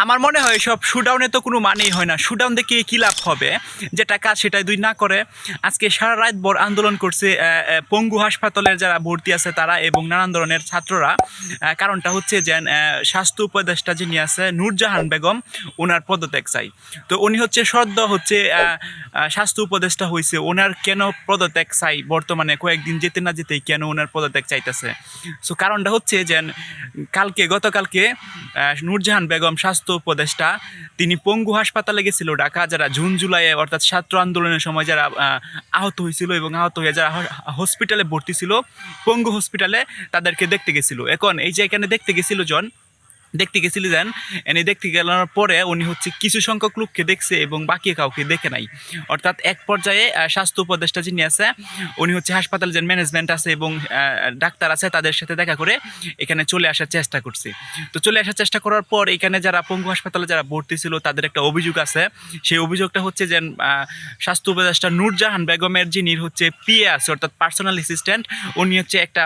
আমার মনে হয় সব শুডাউনে তো কোনো মানেই হয় না। শুডাউন দেখে কী লাভ হবে? যেটা কাজ সেটাই দুই না করে আজকে সারা রাত ভর আন্দোলন করছে পঙ্গু হাসপাতালের যারা ভর্তি আছে তারা এবং নানান ধরনের ছাত্ররা। কারণটা হচ্ছে যে স্বাস্থ্য উপদেষ্টা যিনি আছে নূরজাহান বেগম, ওনার পদত্যাগ চাই। তো উনি হচ্ছে সদ্য হচ্ছে স্বাস্থ্য উপদেষ্টা হয়েছে, ওনার কেন পদত্যাগ চাই বর্তমানে কয়েকদিন যেতে না যেতেই কেন ওনার পদত্যাগ চাইতেছে? সো কারণটা হচ্ছে যে গতকালকে নূরজাহান বেগম স্বাস্থ্য উপদেষ্টা তিনি পঙ্গু হাসপাতালে গেছিল ঢাকা, যারা জুন জুলাইয়ে অর্থাৎ ছাত্র আন্দোলনের সময় যারা আহত হয়েছিল এবং আহত হয়ে যারা হসপিটালে ভর্তি ছিল পঙ্গু হসপিটালে, তাদেরকে দেখতে গেছিল। এখন এই যে এখানে দেখতে গেছিল এনে দেখতে গেলার পরে উনি হচ্ছে কিছু সংখ্যক লোককে দেখছে এবং বাকি কাউকে দেখে নাই। অর্থাৎ এক পর্যায়ে স্বাস্থ্য উপদেষ্টা যিনি আছে উনি হচ্ছে হাসপাতাল যে ম্যানেজমেন্ট আছে এবং ডাক্তার আছে তাদের সাথে দেখা করে এখানে চলে আসার চেষ্টা করছে। তো চলে আসার চেষ্টা করার পর এখানে যারা পঙ্গু হাসপাতালে যারা ভর্তি ছিল তাদের একটা অভিযোগ আছে। সেই অভিযোগটা হচ্ছে যে স্বাস্থ্য উপদেষ্টা নূরজাহান বেগমের যিনি হচ্ছে পিএ আছে অর্থাৎ পার্সোনাল অ্যাসিস্ট্যান্ট, উনি হচ্ছে একটা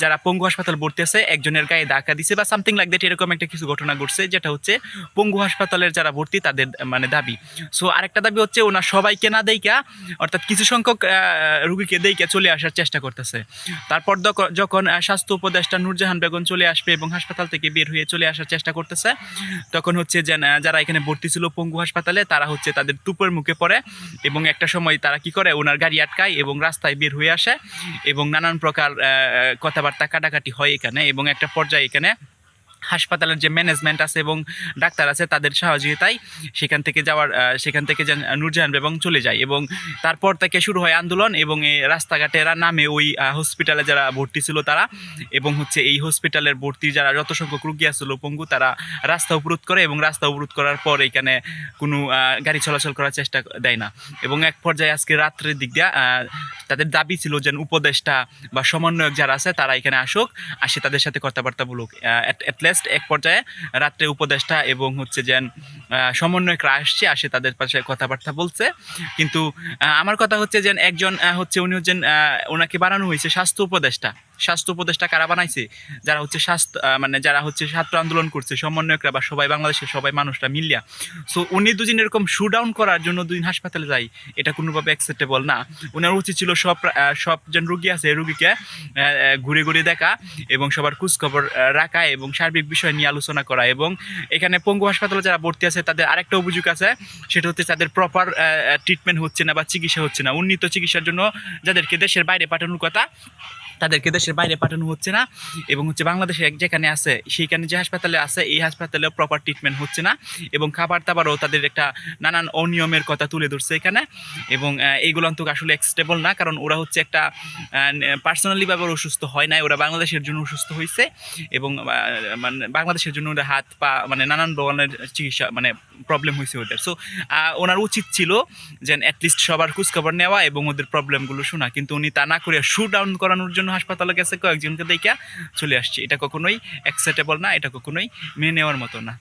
যারা পঙ্গু হাসপাতাল ভর্তি আছে একজনের গায়ে ধাক্কা দিছে বা সামথিং লাইক দ্যাট, এরকম একটা কিছু ঘটনা ঘটছে যেটা হচ্ছে পঙ্গু হাসপাতালের যারা ভর্তি তাদের মানে দাবি। সো আরেকটা দাবি হচ্ছে ওনার সবাইকে না দেইকা অর্থাৎ কিছু সংখ্যক রুগীকে দেইকা চলে আসার চেষ্টা করতেছে। তারপর যখন স্বাস্থ্য উপদেষ্টা নূরজাহান বেগম চলে আসবে এবং হাসপাতাল থেকে বের হয়ে চলে আসার চেষ্টা করতেছে, তখন হচ্ছে যে যারা এখানে ভর্তি ছিল পঙ্গু হাসপাতালে তারা হচ্ছে তাদের তুপের মুখে পড়ে এবং একটা সময় তারা কি করে ওনার গাড়ি আটকায় এবং রাস্তায় বের হয়ে আসে এবং নানান প্রকার কথাবার্তা কাটাকাটি হয় এখানে। এবং একটা পর্যায়ে এখানে হাসপাতালের যে ম্যানেজমেন্ট আছে এবং ডাক্তার আছে তাদের সহযোগিতায় সেখান থেকে নূরজাহান বেগম চলে যায় এবং তারপর থেকে শুরু হয় আন্দোলন এবং এই রাস্তাঘাটে নামে ওই হসপিটালে যারা ভর্তি ছিল তারা এবং হচ্ছে এই হসপিটালের ভর্তি যারা যত সংখ্যক রুগী আসছিল পঙ্গু, তারা রাস্তা অবরোধ করে এবং রাস্তা অবরোধ করার পর এখানে কোনো গাড়ি চলাচল করার চেষ্টা দেয় না। এবং এক পর্যায়ে আজকে রাত্রের দিক দিয়ে তাদের দাবি ছিল যে উপদেষ্টা বা সমন্বয়ক যারা আছে তারা এখানে আসে তাদের সাথে কথাবার্তা বলুক। এক পর্যায়ে রাত্রে উপদেষ্টা এবং হচ্ছে যে সমন্বয়করা আসে তাদের পাশে কথাবার্তা বলছে। কিন্তু আমার কথা হচ্ছে যে একজন হচ্ছে উনি হচ্ছেন ওনাকে বানানো হয়েছে স্বাস্থ্য উপদেষ্টা কারা বানাইছে? যারা হচ্ছে যারা হচ্ছে ছাত্র আন্দোলন করছে সমন্বয়করা বা সবাই বাংলাদেশের সবাই মানুষরা মিলিয়া। সো উনি দুদিন এরকম শুডাউন করার জন্য দুদিন হাসপাতালে যাই, এটা কোনোভাবে অ্যাকসেপ্টেবল না। ওনার উচিত ছিল সব জন রুগী আছে রুগীকে ঘুরে ঘুরে দেখা এবং সবার খোঁজখবর রাখা এবং সার্বিক বিষয় নিয়ে আলোচনা করা। এবং এখানে পঙ্গু হাসপাতালে যারা ভর্তি আছে তাদের আরেকটা অভিযোগ আছে, সেটা হচ্ছে তাদের প্রপার ট্রিটমেন্ট হচ্ছে না বা চিকিৎসা হচ্ছে না। উন্নত চিকিৎসার জন্য যাদেরকে দেশের বাইরে পাঠানোর কথা তাদেরকে দেশের বাইরে পাঠানো হচ্ছে না এবং হচ্ছে বাংলাদেশে যেখানে আছে সেইখানে যে হাসপাতালে আছে এই হাসপাতালেও প্রপার ট্রিটমেন্ট হচ্ছে না এবং খাবার দাবারও তাদের একটা নানান অনিয়মের কথা তুলে ধরছে এখানে। এবং এইগুলো তো আসলে অ্যাকসেপ্টেবল না, কারণ ওরা হচ্ছে একটা পার্সোনালিভাবে অসুস্থ হয় নাই, ওরা বাংলাদেশের জন্য অসুস্থ হয়েছে এবং মানে বাংলাদেশের জন্য ওদের হাত পা মানে নানান ধরনের চিকিৎসা মানে প্রবলেম হয়েছে ওদের। সো ওনার উচিত ছিল যে অ্যাটলিস্ট সবার খোঁজখবর নেওয়া এবং ওদের প্রবলেমগুলো শোনা, কিন্তু উনি তা না করে শু ডাউন করানোর জন্য হাসপাতালে গেছে, কয়েকজনকে দেখে চলে আসছে। এটা কখনোই অ্যাকসেপ্টেবল না, এটা কখনোই মেনে নেওয়ার মতো না।